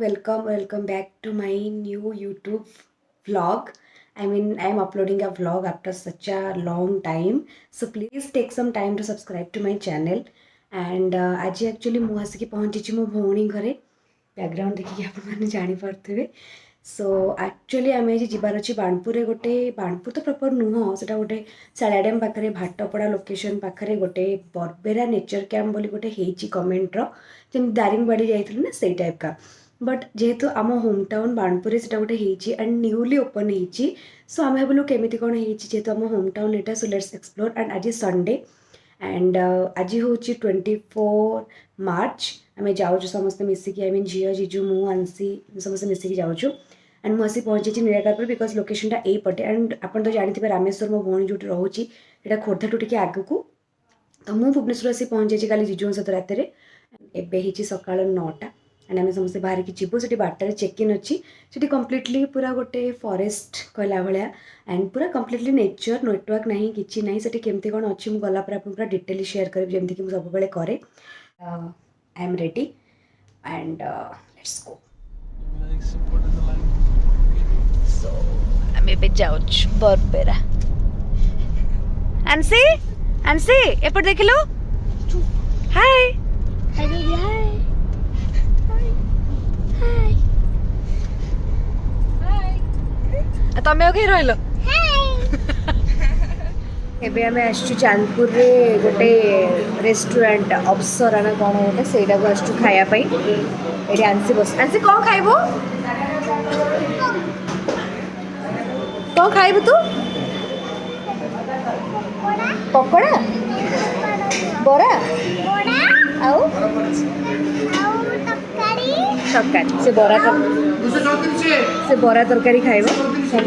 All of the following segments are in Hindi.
welcome back to my new YouTube vlog. I mean, I am uploading a vlog after such a long time. So please take some time to subscribe to my channel. And आज actually ମୁଁ ଆସିକି ପହଞ୍ଚିଛି ମୋ ଭଉଣୀ ଘରେ बैकग्राउंड देखिए आपने जानीपे सो एक्चुअली आम आज जीवार अच्छी बाणपुर गोटे बाणपुर तो प्रॉपर नुह से गोटे सालिया डैम पाखे भाटपड़ा लोकेशन पाखे गोटे बरबेरा नेचर कैंप बोली गोटे होती गवर्नमेंटर जमी दारिंगबाड़ी जाइलु ना से टाइप का बट जेहेतु आम होम टाउन बाणपुर से गोटे एंड न्यूली ओपन होती सो आम भाविलु केमी कौन जेहेतु आम होम टाउन यहाँ सो लेट्स एक्सप्लोर एंड आज संडे एंड आज हूँ 24 मार्च आम जाऊँ समस्ते मिसिकी आई मीन झील जीजू मु आंसी समस्ते मिसिकी जाऊँ एंड मुझे पहुँची नीलाकारपुर बिकज लोकेशनटा यही पटे एंड आप तो जानते रामेश्वर मो भौणी जो रोचे यहाँ खोर्धाठू टी आग को तो मुझे भुवनेश्वर आसी पहुँची कल जीजू सहित रात एवं सका 9टा एंड आम समस्त बाहर की जीवु से बारटार चेक इन अच्छी से कम्प्लीटली पूरा गोटे फॉरेस्ट कहला भाया एंड पूरा कम्प्लीटली नेचर नेटवर्क ना कि ना से केमती कौन अच्छी मुझे गलापर आप पूरा डिटेली शेयर करी जमीक मुझे सब बेले करे I am ready and let's go so आम ए जाऊँ बरबेरा आंसी आंसी एपट देख लो हाय हाय तमें कहीं रही एबे आम आसचु चांदपुर रे गोटे रेस्टोरेंट अप्सरा ना कौन गोटे से खायापी ये आंसी बस आंसी कौन खाइबू कौन खाइबू तू पकोड़ा बरा आउ तरकारी से बरा तरकारी खाइब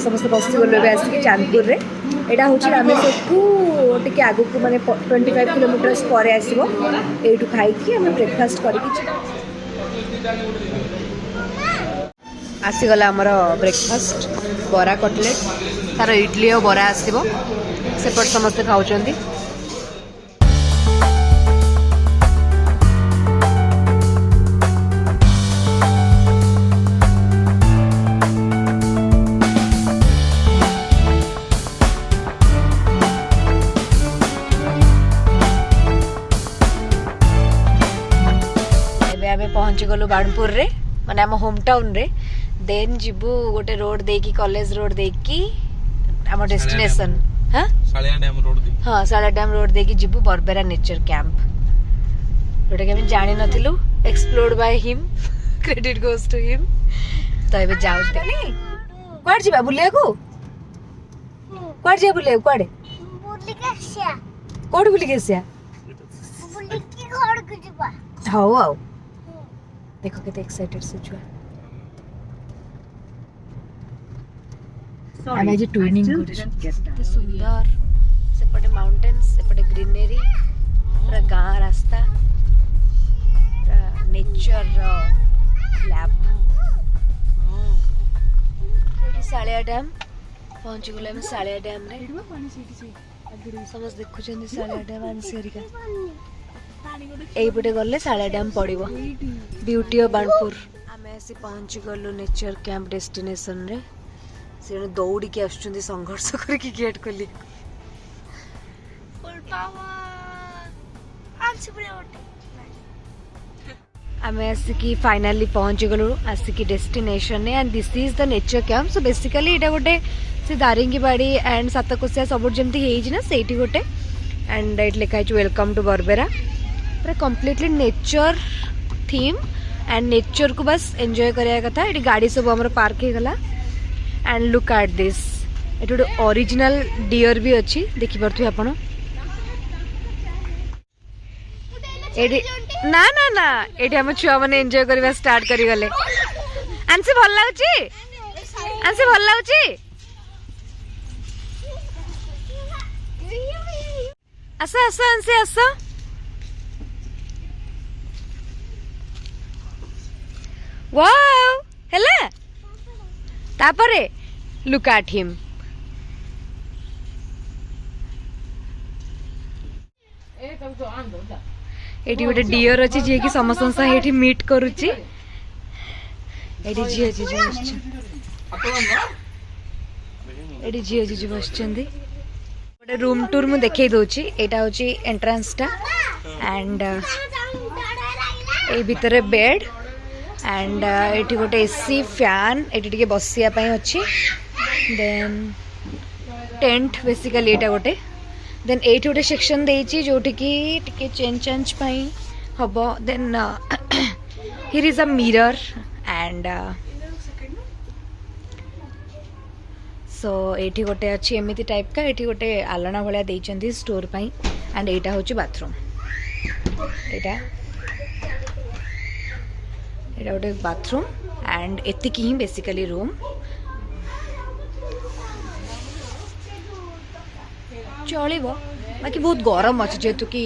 समस्त बस गलु आसिक चांदपुर रे यहाँ हूँ रामेश्वर को टे आग को माने 25 किलोमीटर्स पर आसो यू खाई आम ब्रेकफास्ट आसीगला आमर ब्रेकफास्ट बरा कटलेट तार इडली और बरा आसो सेपट समस्ते खाऊँ पहुँची गलु बाणपुर रे माने आम होम टाउन रे देन जीबू गोटे रोड देकी कॉलेज रोड देकी आम डेस्टिनेशन हां सालिया डैम रोड दे हां सालिया डैम रोड देकी जीबू बरबेरा नेचर कैंप जोटा कि हम जानि नथिलु explored by him credit goes to him तो एबे जाउ देखनी क्वाड जीबा बुलिया को क्वाड जे बुलिया क्वाड बुली केसिया कोड बुली केसिया बुली की घर को जीबा हाउ हाउ देखो कितने एक्साइटेड से छुआ आम आज ट्विनिंग कर सुंदर सेपटे माउंटेन्स सेपटे ग्रीनरी पूरा गाँ रास्ता पूरा नेचर लैब सालिया डैम पहुंची गले हम सालिया डैम रे समझ देखु सालिया डैम आंसरिका एपटे गले सालिया डैम पड़ो ब्यूटी ऑफ बाणपुर आम आसी पहुँची गलु नेचर कैंप डेस्टिनेशन रे से दौड़ी के आसुचंदी संघर्ष करके गेट खोली आम आसिकी फाइनाली पहुँची गलु आसिकी destination and this is the nature camp so basically यहाँ गोटे से दारिंगबाड़ी एंड सातकोशिया सब जमी ना से गोटे एंड ये लिखाई वेलकम टू बरबेरा पूरा completely nature theme and nature को बस एंजॉय करिया कथा ये गाड़ी सब हमर पार्क हो गला एंड लुक एट दिस ये गोटे ओरिजिनल डियर भी अच्छी देखि परथु आपण ना ना ना ये हम छुआ मैंने एंजॉय करवा स्टार्ट करी गले आंसी भल लागुची आंसी भल लागुची आस आस आंसी आस वाओ हेला तापरे लुक एट हिम एटी गोटे डियर अच्छी जी कि समस्त मीट करुच्ची एडी झियो जीजु बस एडी झियो जीजु बस गोटे रूम टूर मु देखई दोची एटा होची एंट्रेंस टा एंड ए भितर बेड एंड एठी गोटे एसी फैन एठी टिके बसिया पई अछि देन टेंट बेसिकली एटा गोटे देन एठी गोटे सेक्शन देछि जोठी की टिके चेंज पई हबो then here is a mirror and so एठी गोटे अच्छी एमिति टाइप का एठी गोटे आलना भलिया देइचंदी स्टोर पई एंड एटा होची बाथरूम एटा गोटे बाथरूम एंड एतिकी ही बेसिकली रूम चलिबो बाकी बहुत गरम अच्छे जेहेतु कि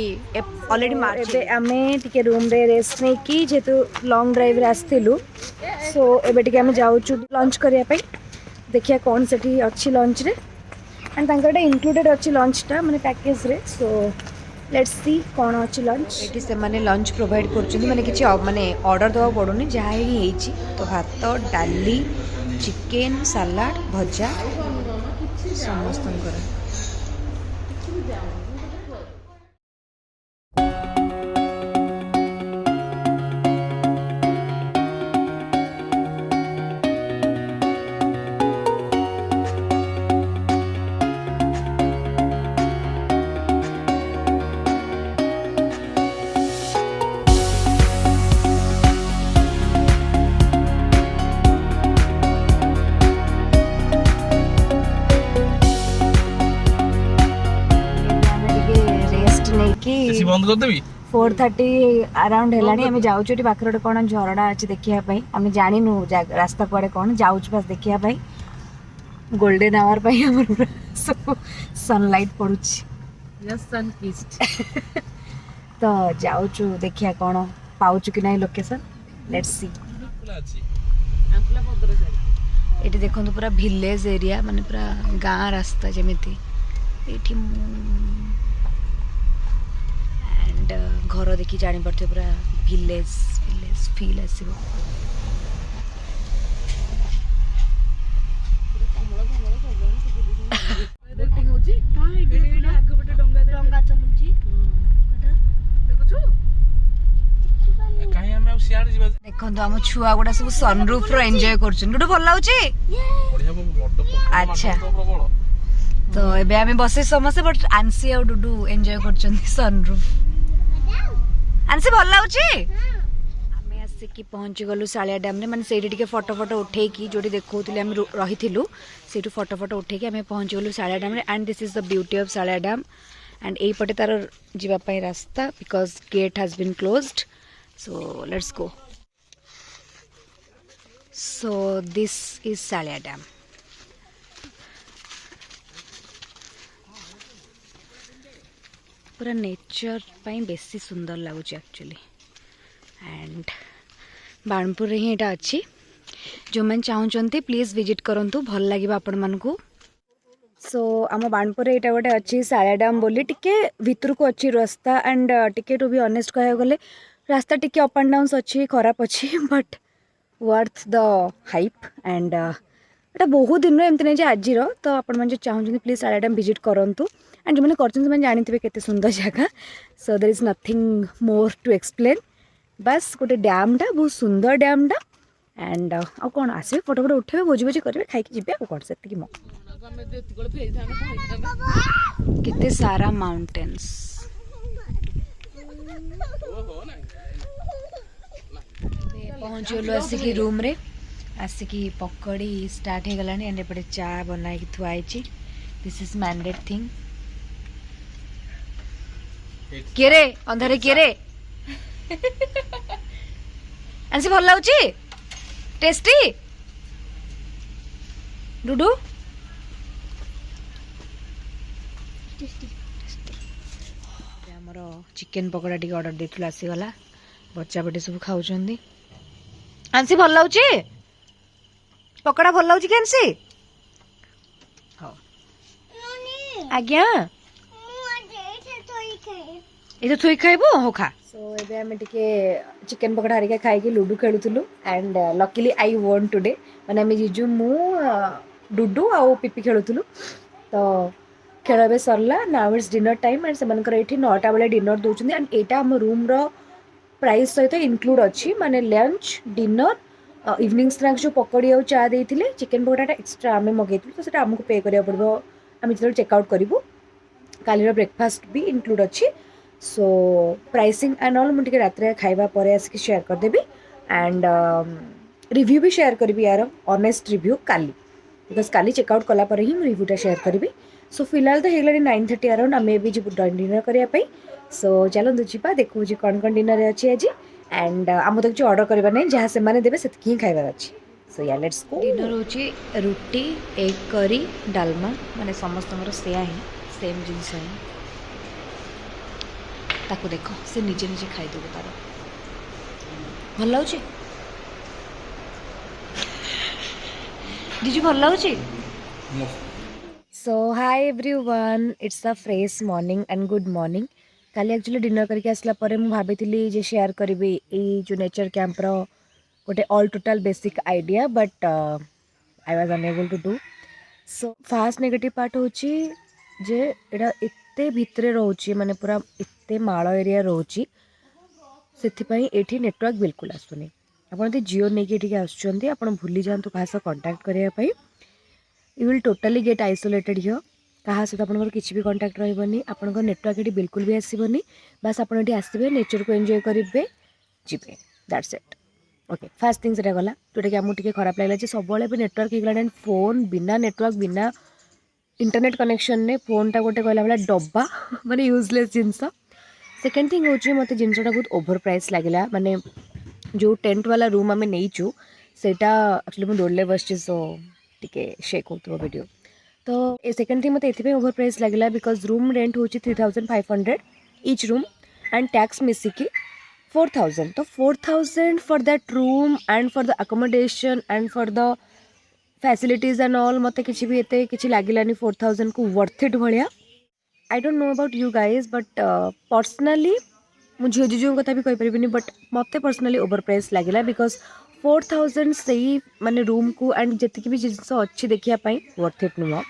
ऑलरेडी मार्च आमे टिके रूम रे रेस्ट नै कि जेहेतु लॉन्ग ड्राइव रे आस्थिलु सो एबे टिके आमे जाउचु लंच करिया पई देखिया कौन सेठी अच्छी लंच रे एंड तांकरटा इंक्लूडेड अच्छी लंच टा माने पैकेज रे सो लेट्स सी कौन अच्छी लंच एठी से माने लंच प्रोवाइड करछुनी माने किछि माने ऑर्डर दवा पड़ुनी जहा ही हेछि तो भात डाली चिकन सलाड भजा समस्तन करे बंद कर देबी 4:30 अराउंड हेलानी हमें जाउछु टी पाखर कोन झरडा अछि देखिया पई हमें जानिनु रास्ता कुआडे कोन जाउछु बस देखिया पई गोल्डन आवर पई हमर सब सनलाइट पडुछि यस सन किस्ट तो जाउछु देखिया कोन पाउछु कि नै लोकेशन लेट्स सी एटी देखंतु पूरा विलेज एरिया माने पूरा गां रास्ता जेमिति एठी घर देखी जानी पड़ते पूरा विलेज विलेज फील आसो देखो आम छुआ गुड़ा सब सनरूफ रो एंजॉय कर भल अच्छा तो एबे आमे बसे समस्ते बट आंसी और डुडू एंजॉय कर सनरूफ आंसी भल लाउची आमे आसिकी पहुंची गलु सालिया डैम रे माने सेठी टिके फोटो फोटो उठे की जोडी देखौतले हम रहिथिलु सेठु फोटो फोटो उठे की आमे पहुंची गलु सालिया डैम रे and this is the beauty of Saliya dam and एई पटे तार जीवा पई रास्ता because gate has been closed so let's go so this is Saliya dam पूरा नेचर पाई बेसी सुंदर लगुच एक्चुअली एंड बाणपुर रे ही एटा अच्छी जो मैंने चाहते प्लीज विजिट करंतु भल लगे आपण मानकू सो आम बाणपुर रे एटा गोटे अच्छी सालिया डैम बोली टिके भितर को अच्छी रास्ता एंड टिके टू बी ऑनेस्ट कह गले रास्ता टिके अप एंड डाउन अच्छी खराब अच्छी but worth the hype and एटा बहुत दिन एमती नहीं आज तो आपण मैंने चाहते प्लीज सालिया डैम विजिट करंतु एंड जो मैंने कर जानते केते सुंदर जगह so there is nothing more to explain बस गोटे डैम टा बहुत सुंदर डैम टा एंड आ कौन आसवे फोटो फोटो उठे भोजी भोजी करेंगे खाई जी कौन से केते सारा माउंटेन्स पहुँच गलु आसिकी रूम रे आसिकी पकड़ी स्टार्ट हो गलानी एंड एपटे चा बनाई थुआई दिस इज मैंडेड थिंग केरे अंधारे केरे आंसी भल लाउची टेस्टी डुडू हमर चिकन पकोड़ा टी ऑर्डर देथिला आसीगला बच्चा बेटे सब खाउछंदी आंसी भल लाउची पकोड़ा भल लाउची के आंसी हो आज्ञा ये तो थोई खाइबो हो खा सो एबे आम टिके चिकेन पकड़ा हरिका खाई लुडु खेलुलु एंड लकीली आई वोन टुडे माने आम जीजू मु डुडू आउ पिपी खेलुलु तो खेल ए सरला now it's dinner time and से 9टा बेले डिनर दौरान एंड यहाँ आम रूम प्राइस सहित इनक्लूड अच्छी माने लंच डिनर इवनिंग स्नैक्स जो पकड़ी आउ चा देते चिकेन पकड़ाटा एक्सट्रा आम मगेलु तो आमको पे करा पड़ो आम जो चेकआउट करूँ कालीर ब्रेकफास्ट भी इनक्लूड अच्छी सो प्राइसिंग एंड ऑल मुझे रात खाଇବା ପରେ ଆସିକି शेयर करदेवी एंड रिव्यू भी शेयर करी यार ऑनेस्ट रिव्यू काली बिकज काली चेकआउट कलापर ही रिव्यूटा शेयर करी सो फिलहाल तो हो 9:30 अराउंड आम भी जी डिनर करने सो चलते जा देखो कौन कौन डिनर अच्छी आज एंड आम तो किसी अर्डर करवा ना जहाँ से देवे से ही खाइबार अच्छी सो या लेट्स गो डिनर होची रुटी एग करी डालमा माने समस्त सेया ही सेम जिनस ही ताको देखो से निजे निजे खाईदेव तार भल लगे जीजू भल लगे so hi everyone it's a fresh morning and good morning काली एक्चुअली डिनर करके आसला परे मु भाभी जे शेयर करी जो नेचर कैंपर गोटे all total basic idea but I was unable to do so fast negative part होची जे एटा एते भितरे रोची माने पूरा एते माଳ एरिया रोची सेथिपाई एठी नेटवर्क बिल्कुल आसुनी आपण यदि जियो नेकी एठी आसुचंती आपण भूली जांतु कहा से कांटेक्ट करिया पई you will totally get isolated here कहा सहित आपंकर किसी भी कंटाक्ट रही आपंकर नेटवर्क ये बिल्कुल भी आसबनी बास आप आसवे नेचर को एंजॉय करेंगे जी that's it okay fast thing से गला जोटा कि आमको टे खराब लगे सब नेटवर्क होगा एंड फोन बिना नेटवर्क बिना इंटरनेट कनेक्शन ने फोनटा गोटे कहला भाला डब्बा माने यूजलेस जिनस सेकेंड थिंग हूँ मत जिनसा बहुत ओभर प्राइस लगे माने जो टेंट वाला रूम आम नहींचु सेटा एक्चुअली मुझे दौड़े बस सो टे शेक हो वीडियो तो ये सेकेंड थिंग मत ओभर प्राइस लगे बिकज रूम रेंट हूँ 3500 ईच रूम एंड टैक्स मिसिकी 4000 तो 4000 for that room and for the accommodation and for the facilities and all मत किसी भी एते किसी लगिलानी 4000 को worth it Bhaya I don't know about you guys but personally मुझे जीजू कथा भी कहीपरि बट मत पर्सनाली ओवर प्राइस लगे बिकज 4000 से माने रूम को एंड जी भी जिनस अच्छी देखापी वर्थ इट नुह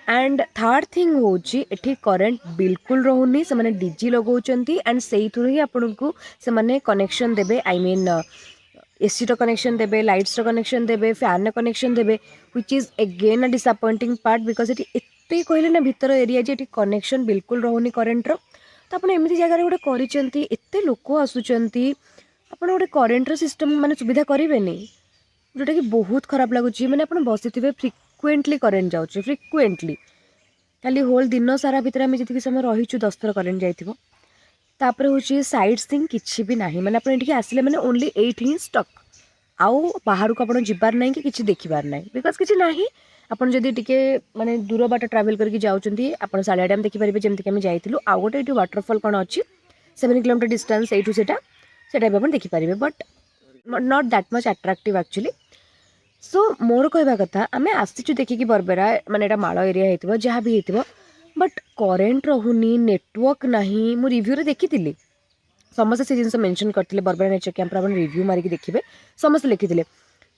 एंड थर्ड थिंग हूँ ये करेन्ट बिल्कुल रोनी से डीजी लगाउछंती एंड से ही आपन को से कनेक्शन देबे आई मीन एसी रो कनेक्शन देबे लाइट्स रो कनेक्शन देबे फैन रो कनेक्शन देबे which is again a disappointing part because ये एते कहले ना भीतर एरिया जे कनेक्शन बिल्कुल रोनी करेन्ट रो तो आपन एमती जगह गोटे करिसेंती एते लोक आसुचंती आपन गोटे करेन्ट रो सिस्टम माने सुविधा करेंगे जोटा कि बहुत खराब लगुच मैंने आप बसी फ्रिक्वेंटली करेन्ट जाऊँच फ्रिक्वेंटली खाली होल दिन सारा भितर आम जी समय रहीचु 10 थर करेन्ट जाइथिबो तापर हूँ साइड सीन किसी भी ना मैंने आपके आसिले मैंने ओनली एट ही स्टक आउ बाहर को आपड़ जबार ना कि किसी देखबार ना बिकज किसी ना आपड़ जदि टे माने दूर बाट ट्रावेल करके जाऊँगी आप सालिया डैम देखिपारे जमीक आम जाइलु आउ गोटे ये वाटरफल कौन अच्छी 7 किलोमीटर डिस्टेंस एठू सेटा भी आप देखिपारे but not that much attractive actually so more कहवा कथा आम आसीचु देखिकी बरबेरा माने एटा माଳ एरिया होइतिबो जहाँ भी होइतिबो बट करेन्ट रहुनी नेटवर्क नाही मु रिव्यू रे देखितिली समस्त से जिनस मेंशन करथिले बरबेरा नेचर कैंप रा रिव्यू मारिकी देखिबे समस्त लिखिथिले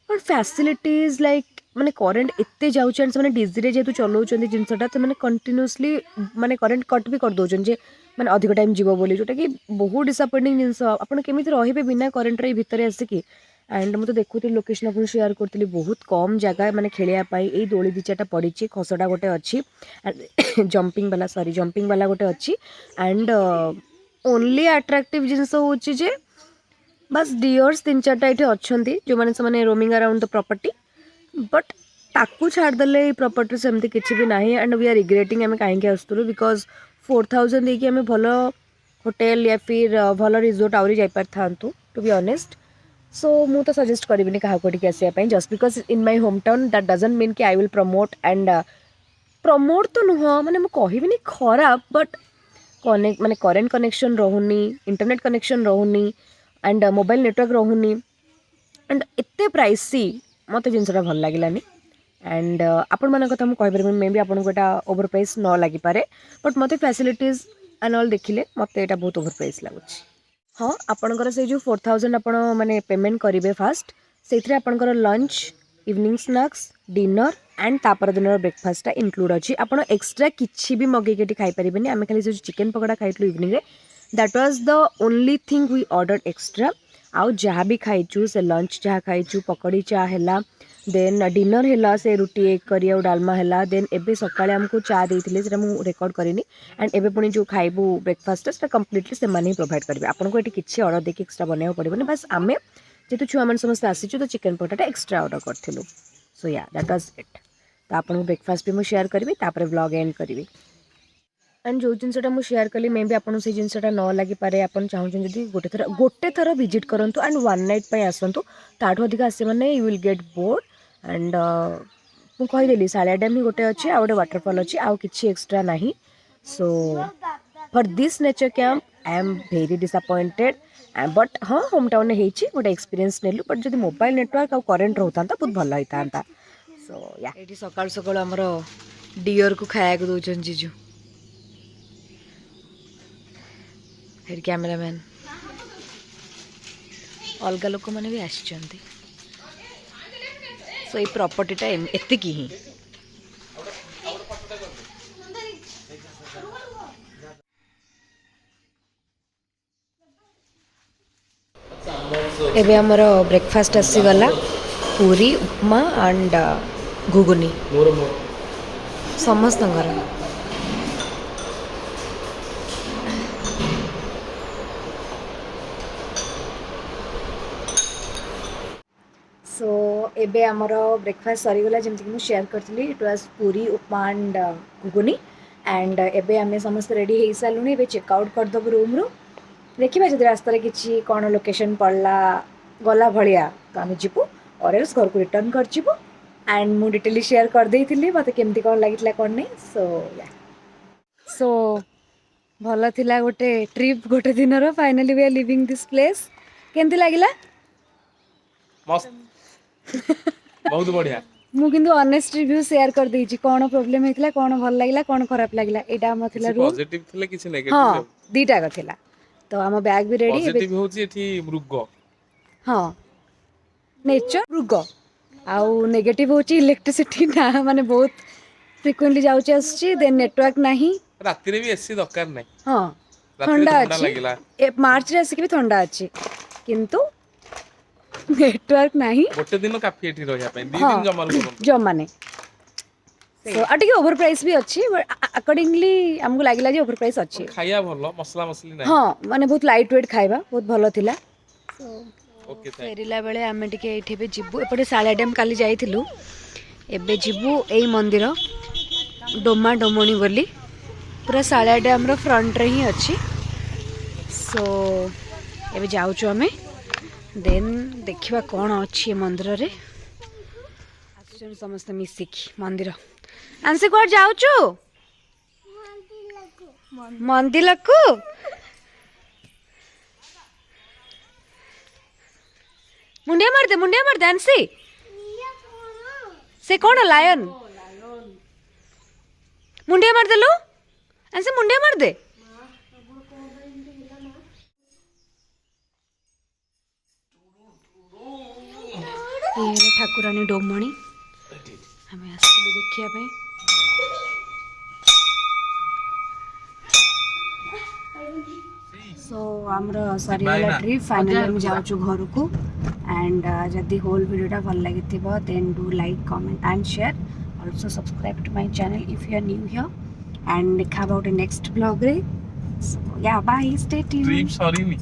बट फैसिलिटीज लाइक माने करेन्ट एत्ते जाउछ एंड माने डीजी रे जेतु चलाउछन्ती जिनसटा त माने कंटिन्यूअसली माने करेन्ट कट भी कर दोछन जे माने अधिक टाइम जीवो बोली जोटा कि बहुत डिसअपॉइंटिंग जिनस आपण केमिति रहिबे बिना करेन्ट रे भितर आसिकी एंड मुझे देखुती लोकेशन आप शेयर करी बहुत कम जगह मैंने खेलियापाई यही दोली दी चार्टा पड़ी खसड़ा गोटे अच्छी जंपिंग वाला गोटे अच्छी एंड ओनली अट्राक्टिव जिनस हूँ जे बस डियर्स 3-4टा ये अच्छा जो मैंने से roaming around the property but ताकू छाड़देले प्रॉपर्टी सेमती किसी भी ना एंड वी आर रिग्रेटिंग आम कहीं आसलु बिकज 4000 देकी आम भल होटेल या फिर भल रिजोर्ट आहरी जापार था टू बी ऑनेस्ट सो मु तो सजेस्ट करी क्या आसापी just because in my home town that doesn't mean कि I will promote and promote तो नुह मैंने मुझे खराब बट कनेक्ट माने करेन्ट कनेक्शन रोनी इंटरनेट कनेक्शन रोनी एंड मोबाइल नेटवर्क रोनी एंड एते प्राइसी मत जिनसा भल लगे एंड आपण मान कथा मुझे मे भी आपको यहाँ ओवर प्राइस न लगी पारे बट मत फैसिलिटीज एंड ऑल देखिले मत यहाँ बहुत ओवर प्राइस लगुच हाँ आपणकर से जो 4000 आपण माने पेमेंट करेंगे फास्ट से आपणकर lunch evening snacks dinner and तापर दिन ब्रेकफास्ट इनक्लूड अच्छी आप एक्सट्रा किसी भी मगेक खाई पारे आम खाली जो चिकेन पकोड़ा खाइलु evening that was the only thing we order extra आउ जहाँ भी खाइचु से लंच जहाँ खाइचु पकड़ी चा है देन डिनर है से रुटी एक करी और डालमा है देन एबे सकाळे हमको चा देइथिले सेटा मु रेकॉर्ड करिनी एंड एबे पुणी जो खाइबू ब्रेकफास्ट से कम्प्लीटली से माने प्रोवाइड करेंगे आपको ये किसी ऑर्डर देखिए एक्सट्रा बनवाक पड़ोनी बस आम जेहतु छुआ मैंने समस्त आसीचु तो चिकेन पकोड़ा एक्सट्रा ऑर्डर करूँ सो या दैट वाज इट तो आपको ब्रेकफास्ट भी मुझे शेयर करी तापर व्लॉग एंड करी एंड जो जिनसा मुझे शेयर कली मे भी आपको से जिनसा न लगी पारे आप चाहूँ जब गोटे थर विजिट करूँ एंड वन नाइट आसतु ताठू अधिक आसे मैंने you will get bored and मुझे कहीदेली सालिया डैम ही गोटे अच्छे आउ गए वाटरफॉल अच्छी आउ कि एक्सट्रा ना so for this nature camp I am very disappointed but हाँ होम टाउन होती गोटे एक्सपीरियंस नेलु बट जब मोबाइल नेटवर्क और करेन्ट रोता बहुत भल होता सो या ये सकाल सकाल आमर डियर को खाया दौरान जीजू फिर कैमरामैन अलग लोक मैंने भी आसछन्ति सो ये प्रॉपर्टीटा एतिक ही एबे हमर ब्रेकफास्ट आसीगला पूरी उपमा एंड घुगुनी समस्त सो एबे आमर ब्रेकफास्ट सरीगला जमती कि शेयर करी इट वाज पूरी उपमा एंड घुगुनी एंड एबे आम समस्त रेडी हो सारूँ ए चेकआउट करदेव रूम रू देखा जब रास्तार किसी कौन लोकेशन पड़ला गला भाया तो आम जीवु और एल्स घर को रिटर्न कर एंड मु डिटेली शेयर कर देती मत केमती कौन लगी कौन नहीं सो या सो भल थिला गोटे ट्रिप गोटे दिन finally we are leaving this place केमती लगिला मस्त बहुत बढ़िया मु किंतु ऑनेस्ट रिव्यू शेयर कर देछि कोन प्रॉब्लम हेतला कोन भल लागला कोन खराब लागला एटा हम थिला रूम पॉजिटिव थिला किछि नेगेटिव हां दीटा का थिला तो हम बैग भी रेडी पॉजिटिव होछि एठी मृग हां नेचर मृग आउ नेगेटिव होछि इलेक्ट्रिसिटी ना माने बहुत फ्रीक्वेंटली जाउछि आछि देन नेटवर्क नाही राति रे भी एसी दरकार नै हां ठंडा अछि ए मार्च रे आसी के भी ठंडा अछि किंतु नेटवर्क नाही गोटे दिन काफी एठी रहया पे दी दिन जमा नै सो अटके ओवर प्राइस भी अच्छी अकॉर्डिंगली हमको लागिला जे ओवर प्राइस अच्छी खाया भलो मसला मसली नै हां माने बहुत लाइट वेट खाइबा बहुत भलो थिला सो ओके फेरिला बेले आमे टिके एठी बे जिबु एपटे सालिया डैम काली जाइथिलु एबे जिबु एई मंदिर डोमा डोमणी बोली पूरा सालिया डैम रो फ्रंट रे ही अच्छी सो एबे जाउछु हमें देन देखिबा कोन अच्छी मंदिर रे आसन समस्त मिसिकी मंदिर आंसे कोड जाउछु मंदिर को मुंडिया मार दे आंसी से कौन लायन मुंडिया मार देलु आंसे मुंडिया मार दे ये ठाकुरानी डोमणी हमें आसलु देखिया पे सो आमर सरीगला ट्रिप फाइनली हम जाउछु घर को एंड जदि होल वीडियोटा भल लगी then do like comment and share also subscribe to my channel if you are new here and देखा अबाउट नेक्स्ट ब्लॉग रे सो या bye stay tuned trip sorry मी